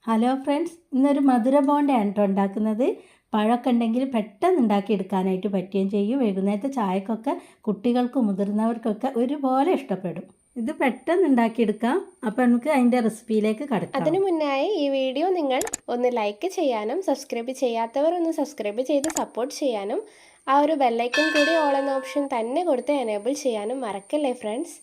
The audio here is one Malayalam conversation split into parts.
ഹലോ ഫ്രണ്ട്സ്, ഇന്നൊരു മധുര ബോണ്ടയാണ് കേട്ടോ ഉണ്ടാക്കുന്നത്. പഴമൊക്കെ ഉണ്ടെങ്കിൽ പെട്ടെന്ന് ഉണ്ടാക്കിയെടുക്കാനായിട്ട് പറ്റുകയും ചെയ്യും. വൈകുന്നേരത്തെ ചായക്കൊക്കെ കുട്ടികൾക്കും മുതിർന്നവർക്കൊക്കെ ഒരുപോലെ ഇഷ്ടപ്പെടും. ഇത് പെട്ടെന്ന് ഉണ്ടാക്കിയെടുക്കാം. അപ്പോൾ നമുക്ക് അതിൻ്റെ റെസിപ്പിയിലേക്ക് കടക്കാം. അതിനു മുന്നായി ഈ വീഡിയോ നിങ്ങൾ ഒന്ന് ലൈക്ക് ചെയ്യാനും സബ്സ്ക്രൈബ് ചെയ്യാത്തവർ ഒന്ന് സബ്സ്ക്രൈബ് ചെയ്ത് സപ്പോർട്ട് ചെയ്യാനും ആ ഒരു ബെല്ലൈക്കൺ കൂടി ഓൾ എന്ന ഓപ്ഷൻ തന്നെ കൊടുത്ത് എനേബിൾ ചെയ്യാനും മറക്കല്ലേ ഫ്രണ്ട്സ്.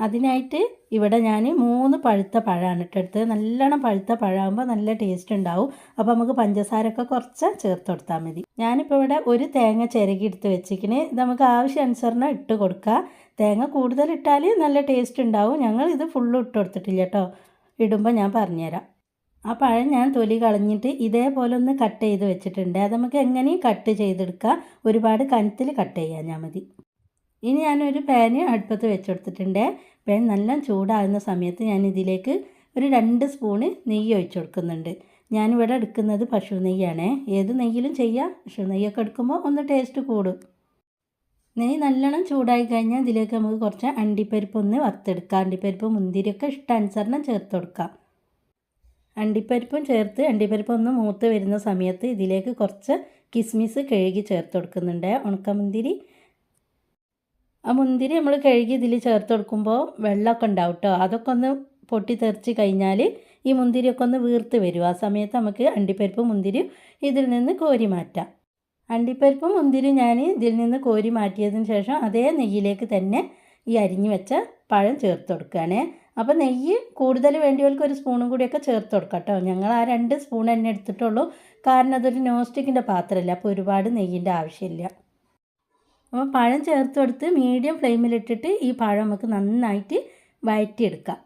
അതിനായിട്ട് ഇവിടെ ഞാൻ 3 പഴുത്ത പഴമാണ് എടുത്തത്. നല്ലോണം പഴുത്ത പഴമാകുമ്പോൾ നല്ല ടേസ്റ്റ് ഉണ്ടാവും. അപ്പോൾ നമുക്ക് പഞ്ചസാരയൊക്കെ കുറച്ച് ചേർത്ത് കൊടുത്താൽ മതി. ഞാനിപ്പോൾ ഇവിടെ ഒരു തേങ്ങ ചിരകി എടുത്ത് വെച്ചിരിക്കണേ. ഇത് നമുക്ക് ആവശ്യാനുസരണം ഇട്ട് കൊടുക്കുക. തേങ്ങ കൂടുതൽ ഇട്ടാൽ നല്ല ടേസ്റ്റ് ഉണ്ടാവും. ഞങ്ങൾ ഇത് ഫുള്ള് ഇട്ട് കൊടുത്തിട്ടില്ല കേട്ടോ. ഇടുമ്പോൾ ഞാൻ പറഞ്ഞുതരാം. ആ പഴം ഞാൻ തൊലി കളഞ്ഞിട്ട് ഇതേപോലെ ഒന്ന് കട്ട് ചെയ്ത് വെച്ചിട്ടുണ്ട്. അത് നമുക്ക് എങ്ങനെയും കട്ട് ചെയ്തെടുക്കാം. ഒരുപാട് കനത്തിൽ കട്ട് ചെയ്യാൻ ഞാൻ മതി. ഇനി ഞാനൊരു പാന് അടുപ്പത്ത് വെച്ചെടുത്തിട്ടുണ്ട്. പാൻ നല്ല ചൂടാകുന്ന സമയത്ത് ഞാൻ ഇതിലേക്ക് ഒരു 2 സ്പൂണ് നെയ്യ് ഒഴിച്ചു കൊടുക്കുന്നുണ്ട്. ഞാനിവിടെ എടുക്കുന്നത് പശു നെയ്യാണേ. ഏത് നെയ്യിലും ചെയ്യാം. പശു നെയ്യൊക്കെ എടുക്കുമ്പോൾ ഒന്ന് ടേസ്റ്റ് കൂടും. നെയ്യ് നല്ലോണം ചൂടായി കഴിഞ്ഞാൽ ഇതിലേക്ക് നമുക്ക് കുറച്ച് അണ്ടിപ്പരിപ്പ് ഒന്ന് വറുത്തെടുക്കാം. അണ്ടിപ്പരിപ്പ് മുന്തിരിയൊക്കെ ഇഷ്ടാനുസരണം ചേർത്ത് കൊടുക്കാം. അണ്ടിപ്പരിപ്പും ചേർത്ത് അണ്ടിപ്പരിപ്പ് ഒന്ന് മൂത്ത് വരുന്ന സമയത്ത് ഇതിലേക്ക് കുറച്ച് കിസ്മിസ് കഴുകി ചേർത്ത് കൊടുക്കുന്നുണ്ട്. ഉണക്കമുന്തിരി. ആ മുന്തിരി നമ്മൾ കഴുകി ഇതിൽ ചേർത്ത് കൊടുക്കുമ്പോൾ വെള്ളമൊക്കെ ഉണ്ടാവും കേട്ടോ. അതൊക്കെ ഒന്ന് പൊട്ടി തെറിച്ച് കഴിഞ്ഞാൽ ഈ മുന്തിരിയൊക്കെ ഒന്ന് വീർത്ത് വരും. ആ സമയത്ത് നമുക്ക് അണ്ടിപ്പരിപ്പും മുന്തിരിയും ഇതിൽ നിന്ന് കോരി മാറ്റാം. അണ്ടിപ്പരിപ്പും മുന്തിരിയും ഞാൻ ഇതിൽ നിന്ന് കോരി മാറ്റിയതിന് ശേഷം അതേ നെയ്യിലേക്ക് തന്നെ ഈ അരിഞ്ഞു വെച്ച പഴം ചേർത്ത് കൊടുക്കുകയാണ്. അപ്പോൾ നെയ്യ് കൂടുതൽ വേണ്ടിയവർക്ക് ഒരു സ്പൂണും കൂടിയൊക്കെ ചേർത്ത് കൊടുക്കാം കേട്ടോ. ഞങ്ങൾ ആ 2 സ്പൂൺ തന്നെ എടുത്തിട്ടുള്ളൂ. കാരണം അതൊരു നോൺ സ്റ്റിക്കിൻ്റെ പാത്രമല്ല, അപ്പോൾ ഒരുപാട് നെയ്യിൻ്റെ ആവശ്യമില്ല. അപ്പോൾ പഴം ചേർത്ത് കൊടുത്ത് മീഡിയം ഫ്ലെയിമിലിട്ടിട്ട് ഈ പഴം നമുക്ക് നന്നായിട്ട് വഴറ്റിയെടുക്കാം.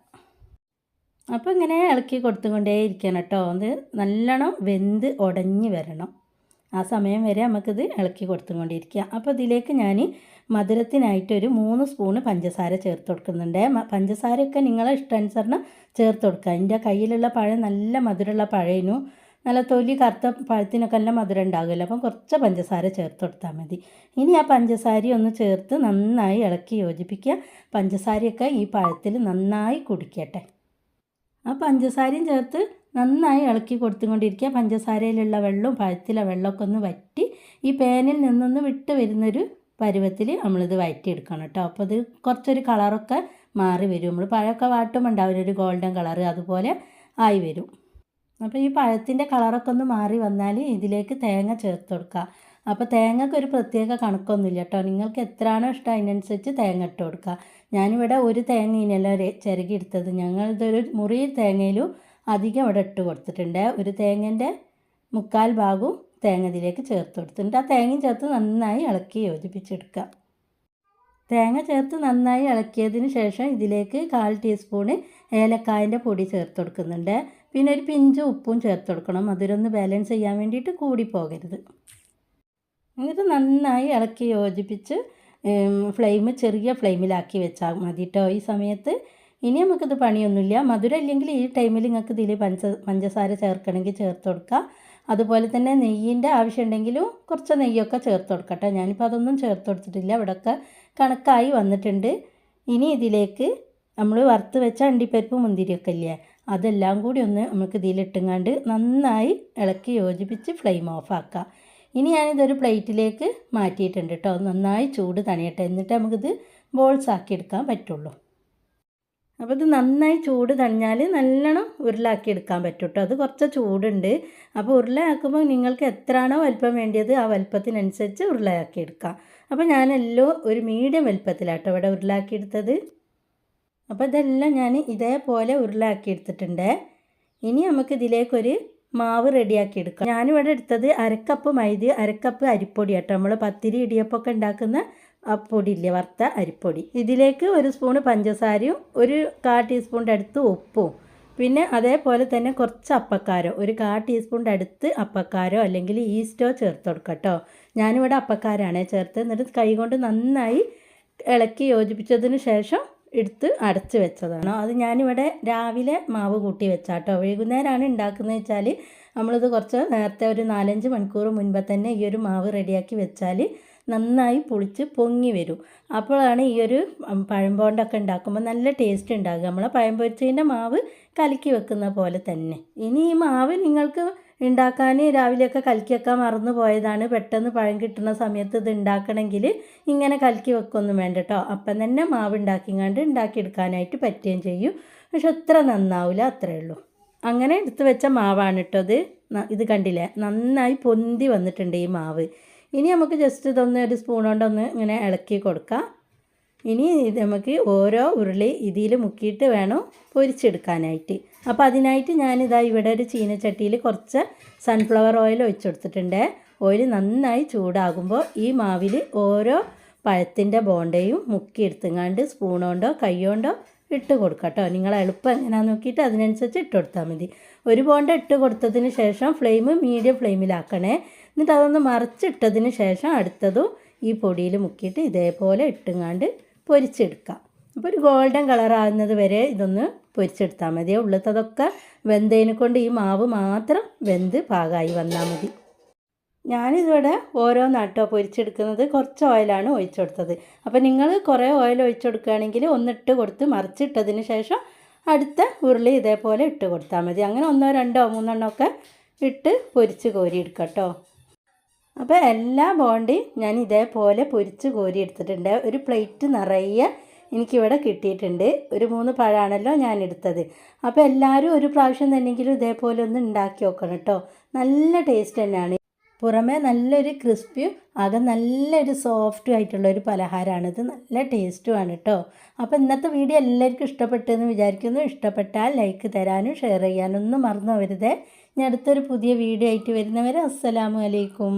അപ്പോൾ ഇങ്ങനെ ഇളക്കി കൊടുത്തുകൊണ്ടേ ഇരിക്കണം കേട്ടോ. അത് നല്ലോണം വെന്ത് ഉടഞ്ഞ് വരണം. ആ സമയം വരെ നമുക്കിത് ഇളക്കി കൊടുത്തുകൊണ്ടിരിക്കുക. അപ്പോൾ ഇതിലേക്ക് ഞാൻ മധുരത്തിനായിട്ടൊരു 3 സ്പൂണ് പഞ്ചസാര ചേർത്ത് കൊടുക്കുന്നുണ്ട്. പഞ്ചസാരയൊക്കെ നിങ്ങളെ ഇഷ്ടാനുസരണം ചേർത്ത് കൊടുക്കുക. എൻ്റെ കയ്യിലുള്ള പഴം നല്ല മധുരമുള്ള പഴയനു. നല്ല തൊലി കറുത്ത പഴത്തിനൊക്കെ നല്ല മധുരം ഉണ്ടാകുമല്ലോ. അപ്പം കുറച്ച് പഞ്ചസാര ചേർത്ത് കൊടുത്താൽ മതി. ഇനി ആ പഞ്ചസാര ഒന്ന് ചേർത്ത് നന്നായി ഇളക്കി യോജിപ്പിക്കുക. പഞ്ചസാരയൊക്കെ ഈ പഴത്തിൽ നന്നായി കുടിക്കട്ടെ. ആ പഞ്ചസാരയും ചേർത്ത് നന്നായി ഇളക്കി കൊടുത്തുകൊണ്ടിരിക്കുക. പഞ്ചസാരയിലുള്ള വെള്ളവും പഴത്തിലെ വെള്ളമൊക്കെ ഒന്ന് വറ്റി ഈ പാനിൽ നിന്നൊന്ന് വിട്ട് വരുന്നൊരു പരുവത്തിൽ നമ്മളിത് വഴറ്റിയെടുക്കണം കേട്ടോ. അപ്പോൾ ഇത് കുറച്ചൊരു കളറൊക്കെ മാറി വരും. നമ്മൾ പഴമൊക്കെ വാട്ടുമ്പോൾ ഉണ്ടാവില്ല ഒരു ഗോൾഡൻ കളറ്, അതുപോലെ ആയി വരും. അപ്പോൾ ഈ പഴത്തിൻ്റെ കളറൊക്കെ ഒന്ന് മാറി വന്നാൽ ഇതിലേക്ക് തേങ്ങ ചേർത്ത് കൊടുക്കുക. അപ്പോൾ തേങ്ങയ്ക്ക് ഒരു പ്രത്യേക കണക്കൊന്നുമില്ല കേട്ടോ. നിങ്ങൾക്ക് എത്രയാണോ ഇഷ്ടം അതിനനുസരിച്ച് തേങ്ങ ഇട്ട് കൊടുക്കുക. ഞാനിവിടെ ഒരു തേങ്ങയിനല്ല ചിരകി എടുത്തത്. ഞങ്ങളിതൊരു മുറി തേങ്ങയിലും അധികം ഇവിടെ ഇട്ട് കൊടുത്തിട്ടുണ്ട്. ഒരു തേങ്ങൻ്റെ 3/4 ഭാഗവും തേങ്ങ ഇതിലേക്ക് ചേർത്ത് കൊടുത്തിട്ടുണ്ട്. ആ തേങ്ങയും ചേർത്ത് നന്നായി ഇളക്കി യോജിപ്പിച്ചെടുക്കുക. തേങ്ങ ചേർത്ത് നന്നായി ഇളക്കിയതിന് ശേഷം ഇതിലേക്ക് 1/4 ടീസ്പൂണ് ഏലക്കായൻ്റെ പൊടി ചേർത്ത് കൊടുക്കുന്നുണ്ട്. പിന്നെ ഒരു പിഞ്ച് ഉപ്പും ചേർത്ത് കൊടുക്കണം. മധുരമൊന്ന് ബാലൻസ് ചെയ്യാൻ വേണ്ടിയിട്ട് കൂടി പോകരുത്. എന്നിട്ട് നന്നായി ഇളക്കി യോജിപ്പിച്ച് ഫ്ലെയിം ചെറിയ ഫ്ലെയിമിലാക്കി വെച്ചാൽ മതി കേട്ടോ ഈ സമയത്ത്. ഇനി നമുക്കിത് പണിയൊന്നുമില്ല. മധുരം ഇല്ലെങ്കിൽ ഈ ടൈമിൽ നിങ്ങൾക്ക് ഇതിൽ പഞ്ചസാര ചേർക്കണമെങ്കിൽ ചേർത്ത് കൊടുക്കുക. അതുപോലെ തന്നെ നെയ്യിൻ്റെ ആവശ്യമുണ്ടെങ്കിലും കുറച്ച് നെയ്യൊക്കെ ചേർത്ത് കൊടുക്കട്ടെ. ഞാനിപ്പോൾ അതൊന്നും ചേർത്ത് കൊടുത്തിട്ടില്ല. ഇവിടെയൊക്കെ കണക്കായി വന്നിട്ടുണ്ട്. ഇനി ഇതിലേക്ക് നമ്മൾ വറുത്ത് വെച്ച അണ്ടിപ്പരിപ്പ് മുന്തിരിയൊക്കെ ഇല്ലേ, അതെല്ലാം കൂടി ഒന്ന് നമുക്ക് ഇതിലിട്ടുങ്ങാണ്ട് നന്നായി ഇളക്കി യോജിപ്പിച്ച് ഫ്ലെയിം ഓഫാക്കുക. ഇനി ഞാനിതൊരു പ്ലേറ്റിലേക്ക് മാറ്റിയിട്ടുണ്ട് കേട്ടോ. നന്നായി ചൂട് തണിയട്ടെ, എന്നിട്ട് നമുക്കിത് ബോൾസ് ആക്കി എടുക്കാൻ പറ്റുള്ളൂ. അപ്പോൾ ഇത് നന്നായി ചൂട് തണിഞ്ഞാൽ നല്ലോണം ഉരുളാക്കി എടുക്കാൻ പറ്റും കേട്ടോ. അത് കുറച്ച് ചൂടുണ്ട്. അപ്പോൾ ഉരുളയാക്കുമ്പോൾ നിങ്ങൾക്ക് എത്രയാണോ വലുപ്പം വേണ്ടിയത് ആ വലുപ്പത്തിനനുസരിച്ച് ഉരുളയാക്കി എടുക്കാം. അപ്പോൾ ഞാനെല്ലാം ഒരു മീഡിയം വലുപ്പത്തിലാട്ടോ ഇവിടെ ഉരുളാക്കി എടുത്തത്. അപ്പോൾ ഇതെല്ലാം ഞാൻ ഇതേപോലെ ഉരുളാക്കി എടുത്തിട്ടുണ്ട്. ഇനി നമുക്ക് ഇതിലേക്കൊരു മാവ് റെഡിയാക്കി എടുക്കാം. ഞാനിവിടെ എടുത്തത് 1/2 കപ്പ് മൈദ, 1/2 കപ്പ് അരിപ്പൊടി കേട്ടോ. നമ്മൾ പത്തിരി ഇടിയപ്പമൊക്കെ ഉണ്ടാക്കുന്ന ആ പൊടിയില്ലേ, വറുത്ത അരിപ്പൊടി. ഇതിലേക്ക് 1 സ്പൂണ് പഞ്ചസാരയും 1/4 ടീസ്പൂണിൻ്റെ അടുത്ത് ഉപ്പും പിന്നെ അതേപോലെ തന്നെ കുറച്ച് അപ്പക്കാരോ, 1/4 ടീസ്പൂണിൻ്റെ അടുത്ത് അപ്പക്കാരോ അല്ലെങ്കിൽ ഈസ്റ്റോ ചേർത്ത് കൊടുക്കാം കേട്ടോ. ഞാനിവിടെ അപ്പക്കാരാണ് ചേർത്ത്. എന്നിട്ട് കൈകൊണ്ട് നന്നായി ഇളക്കി യോജിപ്പിച്ചതിന് ശേഷം എടുത്ത് അടച്ച് വെച്ചതാണ്. അത് ഞാനിവിടെ രാവിലെ മാവ് കൂട്ടി വെച്ചാട്ടോ. വൈകുന്നേരമാണ് ഉണ്ടാക്കുന്നത് വെച്ചാൽ നമ്മളിത് കുറച്ച് നേരത്തെ ഒരു 4-5 മണിക്കൂർ മുൻപ് തന്നെ ഈ ഒരു മാവ് റെഡിയാക്കി വെച്ചാൽ നന്നായി പുളിച്ച് പൊങ്ങി വരും. അപ്പോഴാണ് ഈ ഒരു പഴം ബോണ്ടൊക്കെ ഉണ്ടാക്കുമ്പോൾ നല്ല ടേസ്റ്റ് ഉണ്ടാകുക. നമ്മളെ പഴം പൊരിച്ചതിൻ്റെ മാവ് കലക്കി വെക്കുന്ന പോലെ തന്നെ. ഇനി ഈ മാവ് നിങ്ങൾക്ക് ഉണ്ടാക്കാൻ രാവിലെയൊക്കെ കലക്കി വെക്കാൻ മറന്നു പോയതാണ്, പെട്ടെന്ന് പഴം കിട്ടുന്ന സമയത്ത് ഇത് ഉണ്ടാക്കണമെങ്കിൽ ഇങ്ങനെ കലക്കി വെക്കൊന്നും വേണ്ട കേട്ടോ. അപ്പം തന്നെ മാവ് ഉണ്ടാക്കിയെടുക്കാനായിട്ട് പറ്റുകയും ചെയ്യും. പക്ഷെ അത്ര നന്നാവില്ല, അത്രയേ ഉള്ളൂ. അങ്ങനെ എടുത്ത് വെച്ച മാവാണ് കേട്ടോ ഇത്. ഇത് കണ്ടില്ലേ, നന്നായി പൊന്തി വന്നിട്ടുണ്ട് ഈ മാവ്. ഇനി നമുക്ക് ജസ്റ്റ് ഇതൊന്ന് ഒരു സ്പൂൺ കൊണ്ടൊന്ന് ഇങ്ങനെ ഇളക്കി കൊടുക്കാം. ഇനി ഇത് നമുക്ക് ഓരോ ഉരുളി ഇതിൽ മുക്കിയിട്ട് വേണം പൊരിച്ചെടുക്കാനായിട്ട്. അപ്പോൾ അതിനായിട്ട് ഞാനിതാ ഇവിടെ ഒരു ചീനച്ചട്ടിയിൽ കുറച്ച് സൺഫ്ലവർ ഓയിൽ ഒഴിച്ചു കൊടുത്തിട്ടുണ്ട്. ഓയിൽ നന്നായി ചൂടാകുമ്പോൾ ഈ മാവിൽ ഓരോ പഴത്തിൻ്റെ ബോണ്ടയും മുക്കിയെടുത്തുങ്ങാണ്ട് സ്പൂൺ കൊണ്ടോ കൈ കൊണ്ടോ ഇട്ട് കൊടുക്കാം കേട്ടോ. നിങ്ങൾ എളുപ്പം എങ്ങനെയാണെന്ന് നോക്കിയിട്ട് അതിനനുസരിച്ച് ഇട്ട് കൊടുത്താൽ മതി. ഒരു ബോണ്ട ഇട്ട് കൊടുത്തതിന് ശേഷം ഫ്ലെയിം മീഡിയം ഫ്ലെയിമിലാക്കണേ. എന്നിട്ട് അതൊന്ന് മറിച്ചിട്ടതിന് ശേഷം അടുത്തതും ഈ പൊടിയിൽ മുക്കിയിട്ട് ഇതേപോലെ ഇട്ടുങ്ങാണ്ട് പൊരിച്ചെടുക്കാം. അപ്പോൾ ഒരു ഗോൾഡൻ കളറാകുന്നത് വരെ ഇതൊന്ന് പൊരിച്ചെടുത്താൽ മതി. ഉള്ളത്തതൊക്കെ വെന്തതിനെ കൊണ്ട് ഈ മാവ് മാത്രം വെന്ത് പാകമായി വന്നാൽ മതി. ഞാനിതിവിടെ ഓരോന്നാട്ടോ പൊരിച്ചെടുക്കുന്നത്. കുറച്ച് ഓയിലാണ് ഒഴിച്ചു കൊടുത്തത്. അപ്പോൾ നിങ്ങൾ കുറേ ഓയിൽ ഒഴിച്ചു കൊടുക്കുകയാണെങ്കിൽ ഒന്നിട്ട് കൊടുത്ത് മറിച്ചിട്ടതിന് ശേഷം അടുത്ത ഉരുളി ഇതേപോലെ ഇട്ട് കൊടുത്താൽ മതി. അങ്ങനെ 1, 2, 3 ഒക്കെ ഇട്ട് പൊരിച്ച് കോരിയെടുക്കാം കേട്ടോ. അപ്പോൾ എല്ലാ ബോണ്ടിയും ഞാൻ ഇതേപോലെ പൊരിച്ച് കോരി എടുത്തിട്ടുണ്ട്. ഒരു പ്ലേറ്റ് നിറയെ എനിക്കിവിടെ കിട്ടിയിട്ടുണ്ട്. ഒരു 3 പഴമാണല്ലോ ഞാൻ എടുത്തത്. അപ്പോൾ എല്ലാവരും ഒരു പ്രാവശ്യം തന്നെയെങ്കിലും ഇതേപോലെ ഒന്ന് ഉണ്ടാക്കി നോക്കണം കേട്ടോ. നല്ല ടേസ്റ്റ് തന്നെയാണ്. പുറമേ നല്ലൊരു ക്രിസ്പിയും അകം നല്ലൊരു സോഫ്റ്റും ആയിട്ടുള്ളൊരു പലഹാരമാണിത്. നല്ല ടേസ്റ്റുമാണ് കേട്ടോ. അപ്പോൾ ഇന്നത്തെ വീഡിയോ എല്ലാവർക്കും ഇഷ്ടപ്പെട്ടെന്ന് വിചാരിക്കുന്നു. ഇഷ്ടപ്പെട്ടാൽ ലൈക്ക് തരാനും ഷെയർ ചെയ്യാനും ഒന്നും മറന്നു പോകരുതേ. ഞാൻ അടുത്തൊരു പുതിയ വീഡിയോ ആയിട്ട് വരുന്നവരെ അസ്സലാമു അലൈക്കും.